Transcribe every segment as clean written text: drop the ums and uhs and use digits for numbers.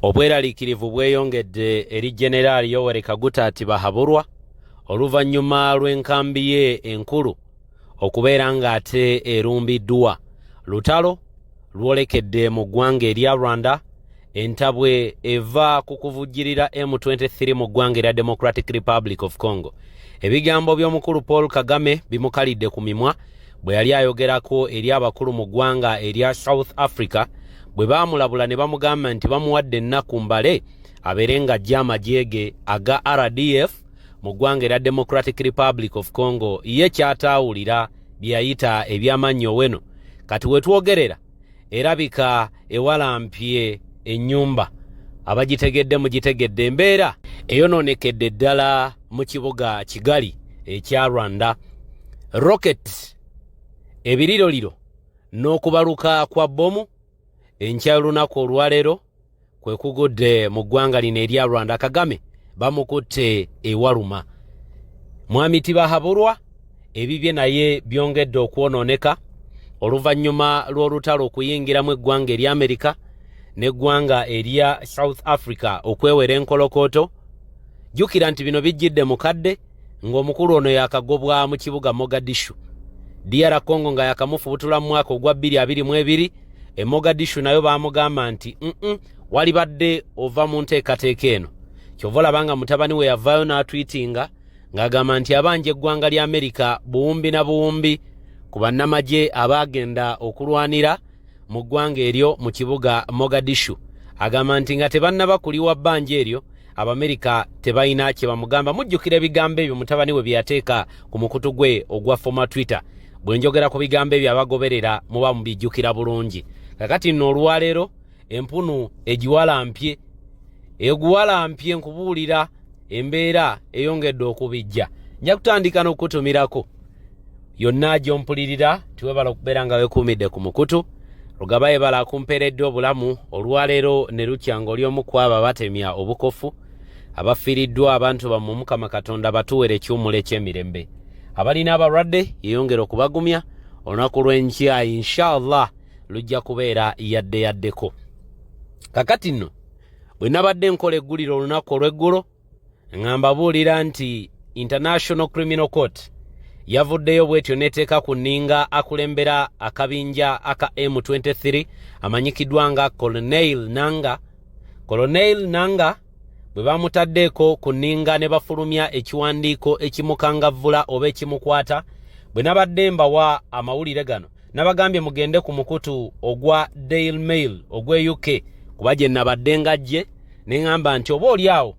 Obweraliikirivu bweyongedde eri Generaali Yoweri Kaguta Tibahaburwa oluvannyuma lw'enkambi ye enkulu okubeera ng'ate erumbiddwa. Lutalo lwolekedde mu ggwanga erya Rwanda, entabwe eva ku kuvujjirira M23 mu ggwanga erya Democratic Republic of Congo. Ebigambo by'omukulu Paul Kagame bimukalidde ku mimwa bwe yali ayogerako eri abakulu mu ggwanga erya South Africa bwe baamulabula ne bamugamba nti bamuwadde ennaku mbale abeere ng'ajja amagye aga RDF mu ggwanga erya Democratic Republic of Congo ye kyataawulira bye yayita eby'amannyo weno. Kati we twogerera erabika ewalampye ennyumba abagitegedde mugitegedde, embeera eyonoonekedde ddala mu kibuga Kigali ekya Rwanda. Rocket ebiriroliro n'okubaluka kwa bbomu enkya olunaku olwaleero kwe kugudde mu ggwanga lino erya Rwanda. Kagame bamukutte ewaluma. Mwami Tibahaburwa ebibye naye byongedde okwonooneka oluvannyuma lw'olutalo okuyingiramu eggwanga erya Amerika n'eggwanga erya South Africa okwewera enkolokooto. Jjukira nti bino bijjidde mukadde ng'omukulu ono yakagobwa mu kibuga Mogadishu. DR Congo nga yakamufubutula mu mwaka ogwa 2022. Mogadishu nayo baamugamba nti wali badde ova mu nteekateeka eno. Kyova olabanga mutabani we yavaayo n'atwitinga ng'agamba nti abanja eggwanga lya Amerika buwumbi na buwumbi ku bannamagye abaagenda okulwanira mu ggwanga eryo mu kibuga Mogadishu. Agamba nti nga tebannaba kuliwa bbanja eryo Abamerika tebalina kye bamugamba. Mujjukira ebigambo ebyo mutabani we bye yateeka ku mukutu gwe ogwa former Twitter. Bwe njogera ku bigambo ebyo abagoberera muba mubijjukira bulungi. Kakati nno olwaleero empunu egiwalampye eguwalampye nkubuulira embeera eyongedde okubijja. Nja kutandika n'okutumirako yonna gy'ompulirira tiwebala okubeera nga weekuumidde ku mukutu. Lugaba yebala akumpeeredde obulamu olwaleero ne lukyanga oli omu ku abo abatemya obukofu abafiiriddwa abantu bammwe Mukama Katonda batuwere ekiwummulo eky'emirembe. Abalina abalwadde yeyongera okubagumya olunaku lw'enkya inshallah lujja kubeera yaddeyaddeko. Kakati nno bwe nabadde nkola egguliro olunaku olw'eggulo ngamba buulira nti International Criminal Court yavuddeyo bwetyo neteeka ku nninga akulembera akabinja aka M23 amanyikiddwa nga Colonel Nanga. Colonel Nanga bwe bamutaddeeko ku nninga ne bafulumya ekiwandiiko ekimukangavvula oba ekimukwata, bwe nabadde mbawa amawulire gano nabagambye mugende ku mukutu ogwa Daily Mail ogw'e UK kuba gye nabadde ngajje ne ngamba nti oba oliawo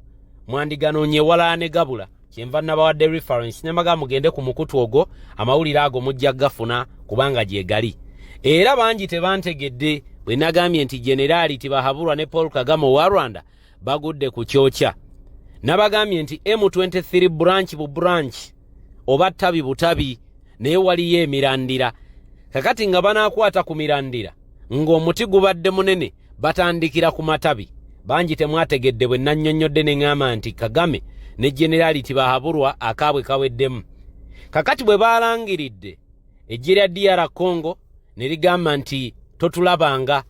mwandiganoonye wala ne gabula kyenva nabawadde reference ne mbaga mugende ku mukutu ogwo amawulire ago mujja gafuna kubanga gye gali. Era bangi tebantegedde bwe nagambye nti Generaali Tibahaburwa ne Paul Kagame owa Rwanda bagudde ku kyokya. Nabagambye nti M23 branch bu branch oba ttabi butabi naye waliyo emirandira. Kakati nga banaakwata ku mirandira ng'omuti gubadde munene batandikira ku matabi. Bangi temwategedde bwe nannyonnyodde ne ŋŋamba nti Kagame ne Generaali Tibahaburwa akaabwe kaweddemu. Kakati bwe baalangiridde eggye lya DR Congo ne ligamba nti totulabanga,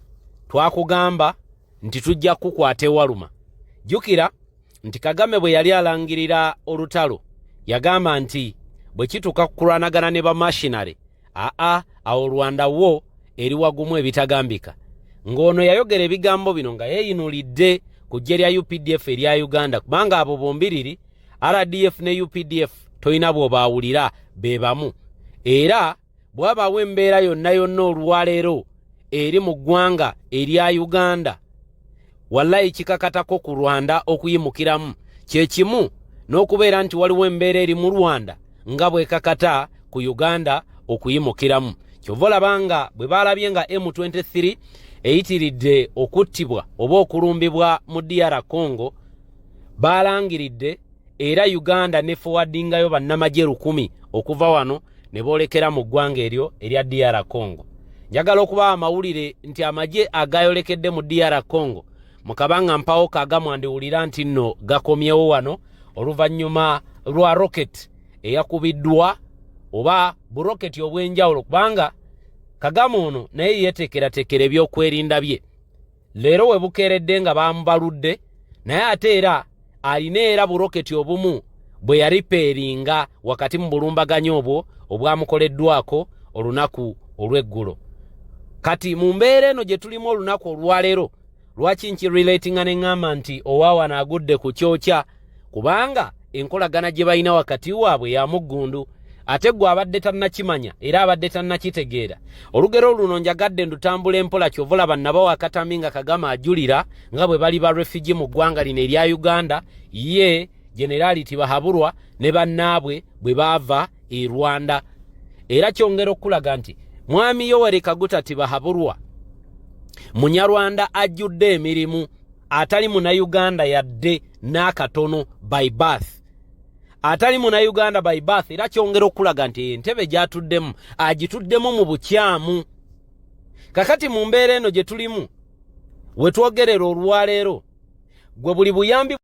twakugamba nti tujja kukwata ewaluma. Jjukira nti Kagame bwe yali alangirira olutalo yagamba nti bwe kituuka kukulwanagana ne bamashinale awo Rwanda wo eri wagumu ebitagambika. Ng'ono yayogera ebigambo bino nga yeeyinulidde ku ggye lya UPDF erya Uganda kubanga abo bombiriri RDF ne UPDF toyina bw'obaawulira be bamu. Era bw'abaawo embeera yonna yonna olwaleero eri mu ggwanga erya Uganda wallahi kikakatako ku Rwanda okuyimukiramu kye kimu n'okubeera nti waliwo embeera eri mu Rwanda nga bw'ekakata ku Uganda okuyimukiramu. Kyova olabanga bwe baalabye nga M23 eyitiridde okuttibwa oba okulumbibwa mu DR Congo baalangiridde era Uganda ne forwardingayo bannamagye 1,000 okuva wano ne boolekera mu ggwanga eryo erya DR Congo. Njagala okubawa amawulire nti amagye agayolekedde mu DR Congo mukabanga mpawo kagamwandiwulira nti nno gakomyewo wano oluvannyuma lwa rocket eyakubiddwa oba buroketi obw'enjawulo kubanga Kagame ono naye yeteekerateekera ebyokwerinda bye leero we bukeeredde nga bamubaludde naye ate era alina era buroketi obumu bwe yaripeeringa wakati mu bulumbaganyo obwo obwamukoleddwako olunaku olw'eggulo. Kati mu mbeera eno gye tulimu olunaku olwaleero lwaki nkirelatinga ne ŋŋamba nti owaawana agudde ku kyokya kubanga enkolagana gye balina wakati waabwe ya muggundu ate gwe abadde tannakimanya era abadde tannakitegeera. Olugero luno njagadde ndutambula empola kyovulaba nnabawo akatami nga Kagama ajulira nga bwe bali ba refugee mu ggwanga lino erya Uganda ye Generali Tibahaburwa ne bannaabwe bwe baava e Rwanda. Era kyongera okulaga nti Mwami Yoweri Kaguta Tibahaburwa Munyarwanda ajjudde emirimu atali Munnayuganda yadde n'akatono by birth. Atali Munnayuganda by birth era kyongera okulaga nti entebe gyatuddemu agituddemu mu bukyamu. Kakati mu mbeera eno gye tulimu we twogerera olwaleero gwe buli buyambi